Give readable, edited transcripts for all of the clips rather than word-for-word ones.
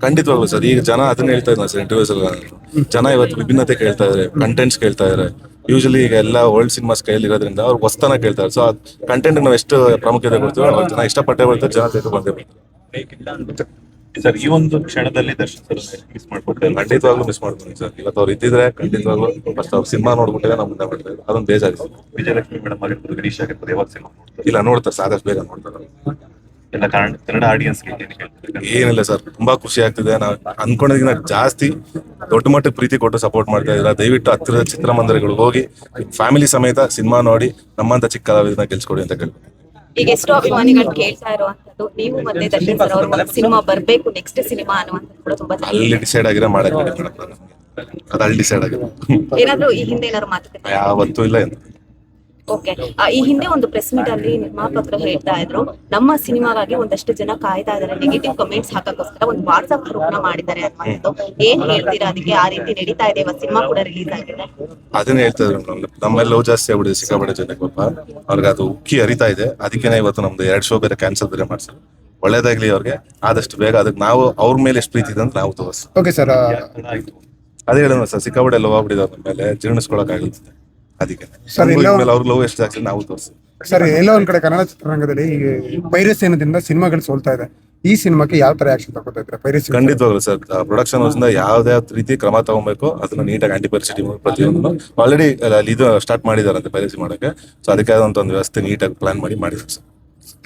ಖಂಡಿತವಾಗ್ಲು ಸರ್. ಈಗ ಜನ ಅದನ್ನ ಹೇಳ್ತಾ ಇದ್ದಾರೆ ಸರ್ ಇಂಟರ್ವ್ಯೂಸ್ ಎಲ್ಲ. ಜನ ಇವತ್ತು ವಿಭಿನ್ನತೆ ಕೇಳ್ತಾ ಇದಾರೆ, ಕಂಟೆಂಟ್ಸ್ ಕೇಳ್ತಾ ಇದಾರೆ. ಯೂಶಲಿ ಈಗ ಎಲ್ಲ ಓಲ್ಡ್ ಸಿನಿಮಾಸ್ ಕೈಯಲ್ಲಿ ಇರೋದ್ರಿಂದ ಅವ್ರು ಹೊಸ್ತನ ಕೇಳ್ತಾರೆ. ಸೊ ಕಂಟೆಂಟ್ ನಾವು ಎಷ್ಟು ಪ್ರಾಮುಖ್ಯತೆ ಕೊಡ್ತೀವಿ, ಅವ್ರು ಜನ ಇಷ್ಟಪಟ್ಟೆ ಬರ್ತಾರೆ, ಜನ ತೆಗೆದು ಬಂದೇ ಬರ್ತಾರೆ. ಸರ್ ಈ ಒಂದು ಕ್ಷಣದಲ್ಲಿ ದರ್ಶನ್ ಸರ್ ಮಿಸ್ ಮಾಡ್ಕೊಡ್ತಾರೆ. ಖಂಡಿತವಾಗ್ಲೂ ಮಿಸ್ ಮಾಡ್ತೀನಿ ಸರ್. ಇವತ್ತು ಅವ್ರು ಇದ್ದಿದ್ರೆ ಖಂಡಿತವಾಗ್ಲೂ ಫಸ್ಟ್ ಅವ್ರು ಸಿನಿಮಾ ನೋಡ್ಬಿಟ್ಟೆ ನಾವು ಮುಂದೆ ಮಾಡ್ತಾ ಇದ್ರು. ಅದೊಂದು ಬೇಜಾರಿತ್ತು. ವಿಜಯಲಕ್ಷ್ಮಿ ಮೇಡಮ್ ಆಗಿರ್ಬೋದು, ಗಣೇಶ್ ಆಗಿರ್ಬೋದು, ಯಾವಾಗ ಸಿನಿಮಾ ನೋಡ್ತಾರೆ? ಇಲ್ಲ ನೋಡ್ತಾರೆ, ಸಾಕಷ್ಟು ಬೇಗ ನೋಡ್ತಾರೆ. ಎಲ್ಲ ಕನ್ನಡ ಆಡಿಯನ್ಸ್ ಏನಿಲ್ಲ ಸರ್, ತುಂಬಾ ಖುಷಿ ಆಗ್ತಿದೆ. ನಾವು ಅನ್ಕೊಂಡಿದ್ಕಿಂತ ಜಾಸ್ತಿ ದೊಡ್ಡ ಮಟ್ಟಕ್ಕೆ ಪ್ರೀತಿ ಕೊಟ್ಟು ಸಪೋರ್ಟ್ ಮಾಡ್ತಾ ಇದ್ದೀರಾ. ದಯವಿಟ್ಟು ಹತ್ತಿರದ ಚಿತ್ರಮಂದಿರಗಳು ಹೋಗಿ ಫ್ಯಾಮಿಲಿ ಸಮೇತ ಸಿನಿಮಾ ನೋಡಿ ನಮ್ಮಂತ ಚಿಕ್ಕ ಕಲಾವಿದನ ಗೆಲ್ಸ್ಕೊಡಿ ಅಂತ ಕೇಳ್ತೀನಿ. ಈಗ ಎಷ್ಟೋ ಅಭಿಮಾನಿಗಳು ಕೇಳ್ತಾ ಇರುವಂತದ್ದು ನೀವು ಮತ್ತೆ ದರ್ಶನ್ ಸರ್ ಅವರು ಒಂದು ಸಿನಿಮಾ ಬರ್ಬೇಕು, ನೆಕ್ಸ್ಟ್ ಸಿನಿಮಾ ಅನ್ನುವಂಥದ್ದು ಕೂಡ ತುಂಬಾ ಅಲ್ಲಿ ಡಿಸೈಡ್ ಆಗಿರೋ ಮಾಡಕ್ಕೆ ಅದು ಅಲ್ಲಿ ಡಿಸೈಡ್ ಆಗಿದೆ. ಏನಾದ್ರು ಈ ಹಿಂದೆ ಏನಾದ್ರು ಮಾತುಕತೆ ಯಾವತ್ತೂ ಇಲ್ಲ ಎಂದು. ಓಕೆ, ಈ ಹಿಂದೆ ಒಂದು ಪ್ರೆಸ್ ಮೀಟ್ ಅಲ್ಲಿ ನಿರ್ಮಾಪಕರು ಹೇಳ್ತಾ ಇದ್ರು, ನಮ್ಮ ಸಿನಿಮಾಗಾಗಿ ಒಂದಷ್ಟು ಜನ ಕಾಯ್ತಾ ಇದಾರೆ, ನೆಗೆಟಿವ್ ಕಮೆಂಟ್ಸ್ ಹಾಕಕ್ಕೋಸ್ಕರ ಒಂದು ವಾಟ್ಸ್ಆಪ್ ಗ್ರೂಪ್ ನ ಮಾಡಿದ್ದಾರೆ ಅನ್ನುವಂಥದ್ದು. ಏನ್ ಹೇಳ್ತೀರಾ ಅದಕ್ಕೆ? ಆ ರೀತಿ ನಡೀತಾ ಇದೆ, ಸಿನಿಮಾ ಕೂಡ ರಿಲೀಸ್ ಆಗಿದೆ. ಅದನ್ನೇ ಹೇಳ್ತಾ ಇದ್ರು, ನಮ್ಮೆಲ್ಲ ಲವ್ ಜಾಸ್ತಿ ಆಗ್ಬಿಡಿದೆ ಸಿಕ್ಕಾಪಟ್ಟೆ ಜನಕ್ಕೆ. ಪಾಪ ಅವ್ರಿಗೆ ಅದು ಉಕ್ಕಿ ಹರಿತಾ ಇದೆ. ಅದಕ್ಕೇನೆ ಇವತ್ತು ನಮ್ದು 2 ಶೋ ಬೇರೆ ಕ್ಯಾನ್ಸಲ್ ಬೇರೆ ಮಾಡ್ತಾರೆ. ಒಳ್ಳೇದಾಗ್ಲಿ ಅವ್ರಿಗೆ, ಆದಷ್ಟು ಬೇಗ ಅದಕ್ಕೆ ನಾವು ಅವ್ರ ಮೇಲೆ ಎಷ್ಟು ಪ್ರೀತಿ ಇದೆ ಅಂತ ನಾವು ತೋರಿಸ್. ಓಕೆ ಸರ್, ಅದೇ ಹೇಳೋಣ ಸರ್, ಸಿಕ್ಕಾಪಟ್ಟೆ ಲವ್ ಆಗ್ಬಿಟ್ಟಿದೆ ನಮ್ಮ ಮೇಲೆ, ಜೀರ್ಣಿಸ್ಕೊಳಕ್ ಆಗುತ್ತೆ. ಅದಕ್ಕೆ ಸರ್ ಅವ್ರ ಲವ್ ಎಷ್ಟು ಆಗ್ತದೆ ನಾವು ತೋರಿಸಿ. ಸರ್ ಎಲ್ಲೋ ಒಂದ್ ಕಡೆ ಕನ್ನಡ ಚಿತ್ರರಂಗದಲ್ಲಿ ಪೈರಸಿ ಅನ್ನೋದ್ರಿಂದ ಸಿನಿಮಾಗಳು ಸೋಲ್ತಾ ಇದೆ. ಈ ಸಿನಿಮಾಕ್ಕೆ ಯಾವ ತರ ಆಕ್ಷನ್ ತಗೋತಾ ಇದ್ರೆ ಪೈರಸಿ? ಖಂಡಿತವಾಗ್ಲು ಸರ್, ಪ್ರೊಡಕ್ಷನ್ ಹೌಸ್ ಇಂದ ಯಾವ್ದೇ ರೀತಿ ಕ್ರಮ ತಗೊಬೇಕು, ಅದನ್ನ ನೀಟಾಗಿ ಆಂಟಿ ಪೈರಸಿ ಪ್ರತಿಯೊಂದು ಆಲ್ರೆಡಿ ಇದು ಸ್ಟಾರ್ಟ್ ಮಾಡಿದಾರಂತೆ ಪೈರಸಿ ಮಾಡಕ್ಕೆ. ಸೊ ಅದಕ್ಕೆ ಆದಂತ ಒಂದು ವ್ಯವಸ್ಥೆ ನೀಟಾಗಿ ಪ್ಲಾನ್ ಮಾಡಿದ್ದಾರೆ ಸರ್.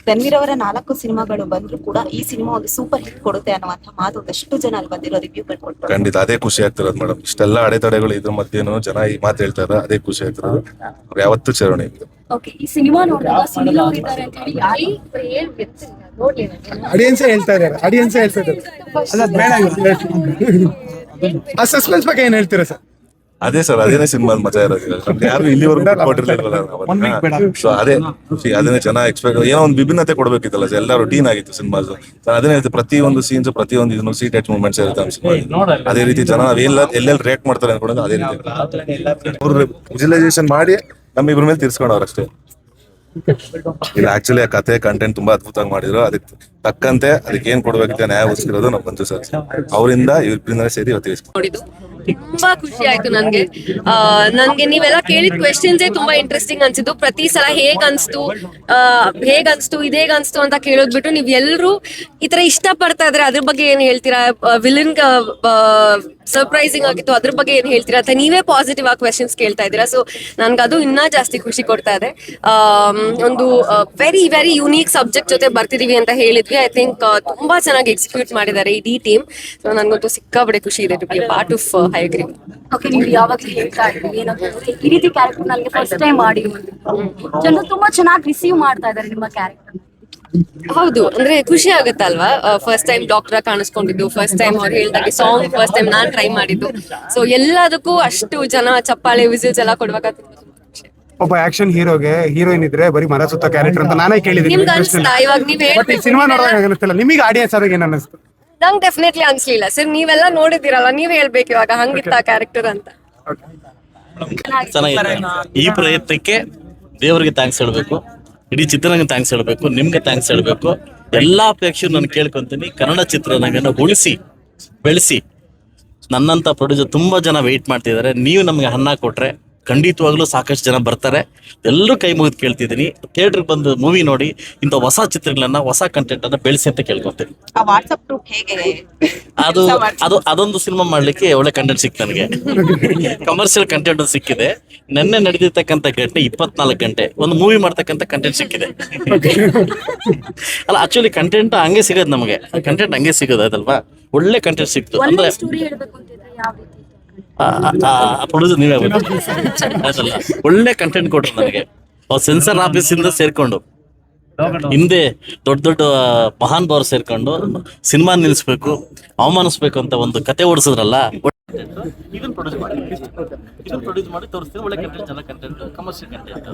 ರಣವೀರ್ ಅವರ 4 ಸಿನಿಮಾಗಳು ಬಂದ್ರು ಕೂಡ ಈ ಸಿನಿಮಾ ಒಂದು ಸೂಪರ್ ಹಿಟ್ ಕೊಡುತ್ತೆ ಅನ್ನುವಂಥ ಮಾತು ಒಂದಷ್ಟು ಜನ ಅಲ್ಲಿ ಬಂದಿರೋ ರಿವ್ಯೂಗಳು ಕೊಡ್ತಾರೆ. ಖಂಡಿತ ಅದೇ ಖುಷಿ ಆಗ್ತಿರೋದು ಮೇಡಮ್. ಇಷ್ಟೆಲ್ಲ ಅಡೆತಡೆಗಳು ಇದ್ರ ಮಧ್ಯೆನೂ ಜನ ಈ ಮಾತು ಹೇಳ್ತಾರೆ, ಅದೇ ಖುಷಿ ಆಗ್ತಿರೋದು. ಅವ್ರು ಯಾವತ್ತೂ ಚೇರಣೆ ಇಲ್ಲ. ಓಕೆ, ಈ ಸಿನಿಮಾ ನೋಡಿದಾಗ ಸುನಿಲ್ ಅವರು ಇದ್ದಾರೆ ಅಂತ ಹೇಳಿ ಆಡಿಯನ್ಸೇ ಹೇಳ್ತಾ ಇದ್ದಾರೆ, ಆಡಿಯನ್ಸೇ ಹೇಳ್ತಾ ಇದ್ದಾರೆ. ಅಲ್ಲ ಬೇಡ, ಆ ಸಸ್ಪೆನ್ಸ್ ಬಗ್ಗೆ ಏನ್ ಹೇಳ್ತೀರಾ ಸರ್? ಅದೇ ಸರ್, ಅದೇನೇ ಸಿನಿಮಾ ಮಜಾ ಇರೋದು. ಯಾರು ಇಲ್ಲಿವರೆಗೂ ಕೊಟ್ಟಿರ್ಲಿಲ್ವಲ್ಲ. ಸೊ ಅದೇ ಖುಷಿ, ಅದನ್ನೇ ಜನ ಎಕ್ಸ್ಪೆಕ್ಟ್, ಏನೋ ಒಂದು ವಿಭಿನ್ನತೆ ಕೊಡ್ಬೇಕಿತ್ತಲ್ಲ ಸರ್. ಎಲ್ಲ ರೂಟೀನ್ ಆಗಿತ್ತು ಸಿನಿಮಾ. ಅದನ್ನೇ ಹೇಳ್ತೀವಿ, ಪ್ರತಿಯೊಂದು ಸೀನ್ಸ್, ಪ್ರತಿಯೊಂದು ಇದನ್ನು ಸೀಟ್ ಟಚ್ ಮೂಮೆಂಟ್ಸ್ ಇರುತ್ತೆ. ಅದೇ ರೀತಿ ಜನ ಎಲ್ಲೆಲ್ಲಿ ರಿಯಾಕ್ಟ್ ಮಾಡ್ತಾರೆ ಅನ್ಕೊಂಡು ಅದೇ ರೀತಿ ಅವ್ರು ವಿಜುವಲೈಸೇಷನ್ ಮಾಡಿ ನಮ್ಮಿಬ್ರ ಮೇಲೆ ತೀರ್ಸ್ಕೊಂಡವ್ರು ಅಷ್ಟೇ. ಇಲ್ಲ ಆಕ್ಚುಲಿ ಆ ಕತೆ ಕಂಟೆಂಟ್ ತುಂಬಾ ಅದ್ಭುತವಾಗಿ ಮಾಡಿದ್ರು. ಅದಕ್ಕೆ ತಕ್ಕಂತೆ ಅದಕ್ಕೆ ಏನ್ ಕೊಡ್ಬೇಕಿದೆ ನ್ಯಾಯ ಒದಗಿಸಿರೋದು ನಮ್ಮ ಮಂಜು ಸರ್. ಅವರಿಂದ ಇವ್ರಿಂದ ಸೇರಿ ಇವತ್ತು ತುಂಬಾ ಖುಷಿ ಆಯ್ತು ನನ್ಗೆ ನೀವೆಲ್ಲ ಕೇಳಿದ ಕ್ವೆಶ್ಚನ್ಸೇ ತುಂಬಾ ಇಂಟ್ರೆಸ್ಟಿಂಗ್ ಅನ್ಸಿದ್ದು. ಪ್ರತಿ ಸಲ ಹೇಗನ್ಸ್ತು ಇದೇಗನ್ಸ್ತು ಅಂತ ಕೇಳೋದ್ ಬಿಟ್ಟು ನೀವ್ ಎಲ್ರು ಈ ತರ ಇಷ್ಟ ಪಡ್ತಾ ಇದ್ರೆ ಅದ್ರ ಬಗ್ಗೆ ಏನ್ ಹೇಳ್ತೀರಾ, ವಿಲನ್ ಸರ್ಪ್ರೈಸಿಂಗ್ ಆಗಿತ್ತು ಅದ್ರ ಬಗ್ಗೆ ಏನ್ ಹೇಳ್ತೀರಾ ಅಂತ ನೀವೇ ಪಾಸಿಟಿವ್ ಆಗಿ ಕ್ವೆಶನ್ಸ್ ಕೇಳ್ತಾ ಇದ್ದೀರಾ. ಸೊ ನನ್ಗದು ಇನ್ನ ಜಾಸ್ತಿ ಖುಷಿ ಕೊಡ್ತಾ ಇದೆ. ಒಂದು ವೆರಿ ವೆರಿ ಯುನೀಕ್ ಸಬ್ಜೆಕ್ಟ್ ಜೊತೆ ಬರ್ತಿದೀವಿ ಅಂತ ಹೇಳಿದ್ವಿ. ಐ ಥಿಂಕ್ ತುಂಬಾ ಚೆನ್ನಾಗಿ ಎಕ್ಸಿಕ್ಯೂಟ್ ಮಾಡಿದ್ದಾರೆ ಇಡೀ ಟೀಮ್. ಸೊ ನನ್ಗಂತೂ ಸಿಕ್ಕಾಪಟ್ಟೆ ಖುಷಿ ಇದೆ to be part of Hayagreev. Okay, ನೀವು ಯಾವಾಗ್ಲೂ ಹೇಳ್ತಾ ಇದ್ದೀವಿ ಏನಂತಂದ್ರೆ ಈ ರೀತಿ ಕ್ಯಾರೆಕ್ಟರ್ ನನಗೆ ಫಸ್ಟ್ ಟೈಮ್ ಮಾಡಿ ಜನರು ತುಂಬಾ ಚೆನ್ನಾಗಿ ರಿಸೀವ್ ಮಾಡ್ತಾ ಇದ್ದಾರೆ ನಿಮ್ಮ ಕ್ಯಾರೆಕ್ಟರ್. ಹೌದು, ಅಂದ್ರೆ ಖುಷಿ ಆಗುತ್ತಲ್ವಾ, ಫಸ್ಟ್ ಟೈಮ್ ಡಾಕ್ಟರ್ ಕಾಣಿಸ್ಕೊಂಡಿದ್ದು, ಫಸ್ಟ್ ಟೈಮ್ ಅವ್ರು ಹೇಳಿದಾಗೆ ಸಾಂಗ್ ಫಸ್ಟ್ ಟೈಮ್ ನಾನ್ ಟ್ರೈ ಮಾಡಿದ್ದು. ಸೊ ಎಲ್ಲದಕ್ಕೂ ಅಷ್ಟು ಜನ ಚಪ್ಪಾಳೆ ವಿಸಿಲ್ಸ್ ಎಲ್ಲ ಕೊಡುವಾಗ ಒಬ್ಬ ಆಕ್ಷನ್ ಹೀರೋಗೆ ಹೀರೋಯಿನ್ ಇದ್ರೆ ಬರೀ ಮರ ಸುತ್ತ ಕ್ಯಾರೆಕ್ಟರ್ ಅಂತ ನಾನೇ ಕೇಳಿದ್ದೀನಿ. ನಿಮ್ಗೆ ಅನ್ಸ್ತಾ ಇವಾಗ ನೀವ್ ಸಿನಿಮಾ ನೋಡುವಾಗ ಅನಿಸ್ತಿಲ್ಲ ನಿಮಗೆ? ಆಡಿಯನ್ಸ್ ಆದಾಗ ಏನ್ ಅನ್ನಿಸ್ತು? ನಂಗೆ ಡೆಫಿನೆಟ್ಲಿ ಅನ್ಸ್ಲಿಲ್ಲ ಸರ್. ನೀವೆಲ್ಲ ನೋಡಿದಿರಲ್ಲ, ನೀವ್ ಹೇಳ್ಬೇಕು ಇವಾಗ ಹಂಗಿತ್ತ ಕ್ಯಾರೆಕ್ಟರ್ ಅಂತ. ಚೆನ್ನಾಗಿದೆ. ಈ ಪ್ರಯತ್ನಕ್ಕೆ ದೇವರಿಗೆ ಥ್ಯಾಂಕ್ಸ್ ಹೇಳ್ಬೇಕು, ಇಡೀ ಚಿತ್ರರಂಗ ಥ್ಯಾಂಕ್ಸ್ ಹೇಳ್ಬೇಕು, ನಿಮ್ಗೆ ಥ್ಯಾಂಕ್ಸ್ ಹೇಳ್ಬೇಕು. ಎಲ್ಲಾ ಪ್ರೇಕ್ಷಕರು ನಾನು ಕೇಳ್ಕೊಂತೀನಿ, ಕನ್ನಡ ಚಿತ್ರರಂಗನ ಉಳಿಸಿ ಬೆಳೆಸಿ. ನನ್ನಂತ ಪ್ರೊಡ್ಯೂಸರ್ ತುಂಬಾ ಜನ ವೆಯ್ಟ್ ಮಾಡ್ತಿದ್ದಾರೆ. ನೀವು ನಮ್ಗೆ ಅನ್ನ ಕೊಟ್ರೆ ಖಂಡಿತವಾಗ್ಲೂ ಸಾಕಷ್ಟು ಜನ ಬರ್ತಾರೆ. ಎಲ್ಲರೂ ಕೈ ಮುಗಿದು ಕೇಳ್ತಿದ್ದೀನಿ, ಥಿಯೇಟರ್ ಬಂದು ಮೂವಿ ನೋಡಿ ಇಂಥ ಹೊಸ ಚಿತ್ರಗಳನ್ನ, ಹೊಸ ಕಂಟೆಂಟ್ ಅನ್ನ ಬೆಳೆಸಿ ಅಂತ ಕೇಳ್ಕೊತೀನಿ. ಅದೊಂದು ಸಿನಿಮಾ ಮಾಡ್ಲಿಕ್ಕೆ ಒಳ್ಳೆ ಕಂಟೆಂಟ್ ಸಿಕ್ತು ನನಗೆ. ಕಮರ್ಷಿಯಲ್ ಕಂಟೆಂಟ್ ಸಿಕ್ಕಿದೆ. ನೆನ್ನೆ ನಡೆದಿರ್ತಕ್ಕಂಥ ಘಟನೆ 24 ಗಂಟೆ ಒಂದು ಮೂವಿ ಮಾಡ್ತಕ್ಕಂಥ ಕಂಟೆಂಟ್ ಸಿಕ್ಕಿದೆ. ಅಲ್ಲ ಆಕ್ಚುಲಿ ಕಂಟೆಂಟ್ ಹಂಗೆ ಸಿಗೋದು, ನಮಗೆ ಕಂಟೆಂಟ್ ಹಂಗೆ ಸಿಗೋದು ಅದಲ್ವಾ. ಒಳ್ಳೆ ಕಂಟೆಂಟ್ ಸಿಕ್ತು ಅಂದ್ರೆ ಪ್ರೊಡ್ಯೂಸರ್ ನೀವೇ ಅದಲ್ಲ, ಒಳ್ಳೆ ಕಂಟೆಂಟ್ ಕೊಟ್ರು ನನಗೆ. ಸೆನ್ಸರ್ ಆಫೀಸ್ ಇಂದ ಸೇರ್ಕೊಂಡು ಹಿಂದೆ ದೊಡ್ಡ ದೊಡ್ಡ ಮಹಾನ್ ಭಾವರು ಸೇರ್ಕೊಂಡು ಸಿನಿಮಾ ನಿಲ್ಲಿಸ್ಬೇಕು, ಅವಮಾನಿಸ್ಬೇಕು ಅಂತ ಒಂದು ಕತೆ ಓಡಿಸಿದ್ರಲ್ಲ. ಇದನ್ನ ಪ್ರೊಡ್ಯೂಸ್ ಮಾಡಿ ತೋರಿಸ್ತೀವಿ. ಒಳ್ಳೆ ಕಂಟೆಂಟ್, ಚೆನ್ನಾಗಿ ಕಂಟೆಂಟ್, ಕಮರ್ಷಿಯಲ್ ಕಂಟೆಂಟ್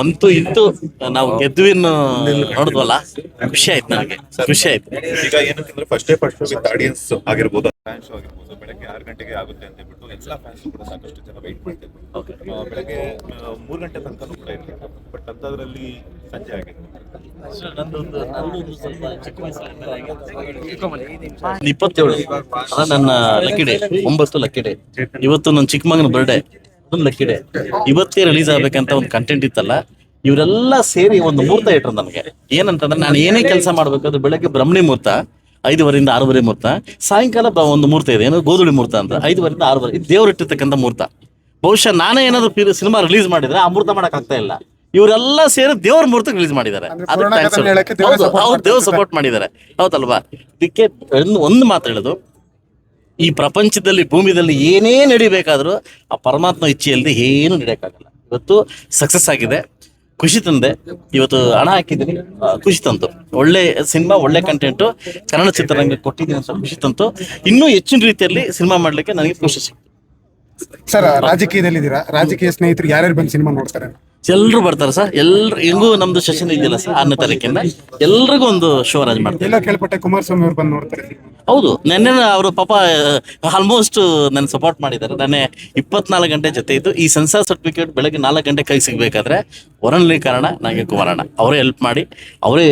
ಅಂತೂ ಇಂತೂ ನಾವು ಗೆದ್ದುವಿನ ನೋಡಿದ್ವಲ್ಲ, ಖುಷಿ ಆಯ್ತು ನನಗೆ, ಖುಷಿ ಆಯ್ತು. ಈಗ ಏನಂತಂದ್ರೆ ಫಸ್ಟ್ ಆಡಿಯನ್ಸ್ ಆಗಿರ್ಬೋದು ಫ್ಯಾನ್ ಶೋ ಆಗಿರ್ಬೋದು ಬೆಳಗ್ಗೆ 6 ಗಂಟೆಗೆ ಆಗುತ್ತೆ ಅಂತ ಹೇಳ್ಬಿಟ್ಟು ಎಲ್ಲ ಫ್ಯಾನ್ಸ್ ಕೂಡ ಸಾಕಷ್ಟು ಜನ ವೆಯ್ಟ್ ಮಾಡ್ತಿದ್ರು. ಬೆಳಗ್ಗೆ 3 ಗಂಟೆ ತನಕ ಕೂಡ ಇರಲಿಲ್ಲ, ಬಟ್ ಅಂಥದ್ರಲ್ಲಿ ಸಂಜೆ ಆಗಿದೆ. 27 ಅದ ನನ್ನ ಲಕ್ಕಿ ಡೇ, 9 ಲಕ್ಕಿ ಡೇ. ಇವತ್ತು ನನ್ನ ಚಿಕ್ಕ ಮಗನ ಬರ್ಡೇ, ಒಂದು ಲಕ್ಕಿ ಡೇ. ಇವತ್ತೇ ರಿಲೀಸ್ ಆಗ್ಬೇಕಂತ ಒಂದು ಕಂಟೆಂಟ್ ಇತ್ತಲ್ಲ, ಇವರೆಲ್ಲ ಸೇರಿ ಒಂದು ಮುಹೂರ್ತ ಇಟ್ರು ನನಗೆ. ಏನಂತಂದ್ರೆ ನಾನು ಏನೇ ಕೆಲಸ ಮಾಡ್ಬೇಕಾದ್ರೆ ಬೆಳಗ್ಗೆ ಬ್ರಹ್ಮಣಿ ಮುಹೂರ್ತ 5:30 6:30 ಮುಹೂರ್ತ, ಸಾಯಂಕಾಲ ಒಂದು ಮುಹೂರ್ತ ಇದೆ, ಏನೋ ಗೋಧುಳಿ ಮುಹೂರ್ತ ಅಂತ 5:30 6:30. ಇದು ದೇವ್ರು ಇಟ್ಟಿರ್ತಕ್ಕಂಥ ಮುಹೂರ್ತ. ಬಹುಶಃ ನಾನೇ ಏನಾದ್ರು ಸಿನಿಮಾ ರಿಲೀಸ್ ಮಾಡಿದ್ರೆ ಆ ಮುಹೂರ್ತ ಮಾಡಕ್ ಆಗ್ತಾ ಇಲ್ಲ, ಇವರೆಲ್ಲ ಸೇರಿ ದೇವ್ರ ಮುಹೂರ್ತ ರಿಲೀಸ್ ಮಾಡಿದ್ದಾರೆ. ಅದು ಪುರಾಣ ಹೇಳಕ್ಕೆ ದೇವ್ರ support ಅವ್ರು ದೇವ್ರ ಸಪೋರ್ಟ್ ಮಾಡಿದ್ದಾರೆ, ಹೌದಲ್ವಾ? ಇದಕ್ಕೆ ಒಂದು ಮಾತು ಹೇಳೋದು, ಈ ಪ್ರಪಂಚದಲ್ಲಿ ಭೂಮಿದಲ್ಲಿ ಏನೇ ನಡಿಬೇಕಾದ್ರೂ ಆ ಪರಮಾತ್ಮ ಇಚ್ಛೆ ಇಲ್ಲದೆ ಏನು ನಡೆಯಕ್ಕಾಗಲ್ಲ. ಇವತ್ತು ಸಕ್ಸಸ್ ಆಗಿದೆ, ಖುಷಿ ತಂದೆ. ಇವತ್ತು ಹಣ ಹಾಕಿದ್ದೀನಿ, ಖುಷಿ ತಂತು. ಒಳ್ಳೆ ಸಿನಿಮಾ, ಒಳ್ಳೆ ಕಂಟೆಂಟ್ ಕನ್ನಡ ಚಿತ್ರರಂಗ ಕೊಟ್ಟಿದ್ದೀನಿ ಅಂತ ಖುಷಿ ತಂತು. ಇನ್ನೂ ಹೆಚ್ಚಿನ ರೀತಿಯಲ್ಲಿ ಸಿನಿಮಾ ಮಾಡ್ಲಿಕ್ಕೆ ನನಗೆ ಖುಷಿ ಸಿಕ್ತು. ಸರ್, ರಾಜಕೀಯದಲ್ಲಿದ್ದೀರಾ, ರಾಜಕೀಯ ಸ್ನೇಹಿತರು ಯಾರ್ಯಾರು ಬಂದು ಸಿನಿಮಾ ನೋಡ್ತಾರೆ? ಎಲ್ರು ಬರ್ತಾರೆ ಸರ್, ಹೆಂಗೂ ನಮ್ದು ಸೆಷನ್ ಇದೆಯಲ್ಲ ಸರ್ 6ನೇ ತಾರೀಕಿಂದ, ಎಲ್ರಿಗೂ ಒಂದು ಶೋ ಅರೇಂಜ್ ಮಾಡ್ತಾರೆ. ಎಲ್ಲ ಕೇಳ್ಪಟ್ಟೆ ಕುಮಾರಸ್ವಾಮಿ ಅವ್ರು ಬಂದು ನೋಡ್ತಾರೆ. ಹೌದು, ನೆನ್ನೆ ಅವರು ಪಾಪ ಆಲ್ಮೋಸ್ಟ್ ನನ್ನ ಸಪೋರ್ಟ್ ಮಾಡಿದ್ದಾರೆ. ನಾನೇ 24 ಗಂಟೆ ಜೊತೆ ಇದ್ದು ಈ ಸೆನ್ಸಾರ್ ಸರ್ಟಿಫಿಕೇಟ್ ಬೆಳಗ್ಗೆ 4 ಗಂಟೆ ಕೈ ಸಿಗ್ಬೇಕಾದ್ರೆ ಒರನ್ಲಿ ಕಾರಣ ನನಗೆ ಕುಮಾರಣ್ಣ ಅವರೇ ಹೆಲ್ಪ್ ಮಾಡಿ, ಅವರೇ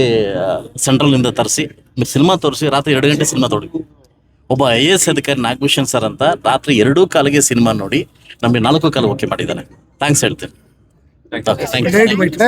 ಸೆಂಟ್ರಲ್ನಿಂದ ತರಿಸಿ ಸಿನಿಮಾ ತೋರಿಸಿ ರಾತ್ರಿ 2 ಗಂಟೆ ಸಿನಿಮಾ ತೋಡಿ. ಒಬ್ಬ IAS ಅಧಿಕಾರಿ ನಾಗಭೂಷಣ್ ಸರ್ ಅಂತ ರಾತ್ರಿ 2:15 ಸಿನಿಮಾ ನೋಡಿ ನಮಗೆ 4:15 ಓಕೆ ಮಾಡಿದ್ದಾನೆ. ಥ್ಯಾಂಕ್ಸ್ ಹೇಳ್ತೇನೆ. Thank you.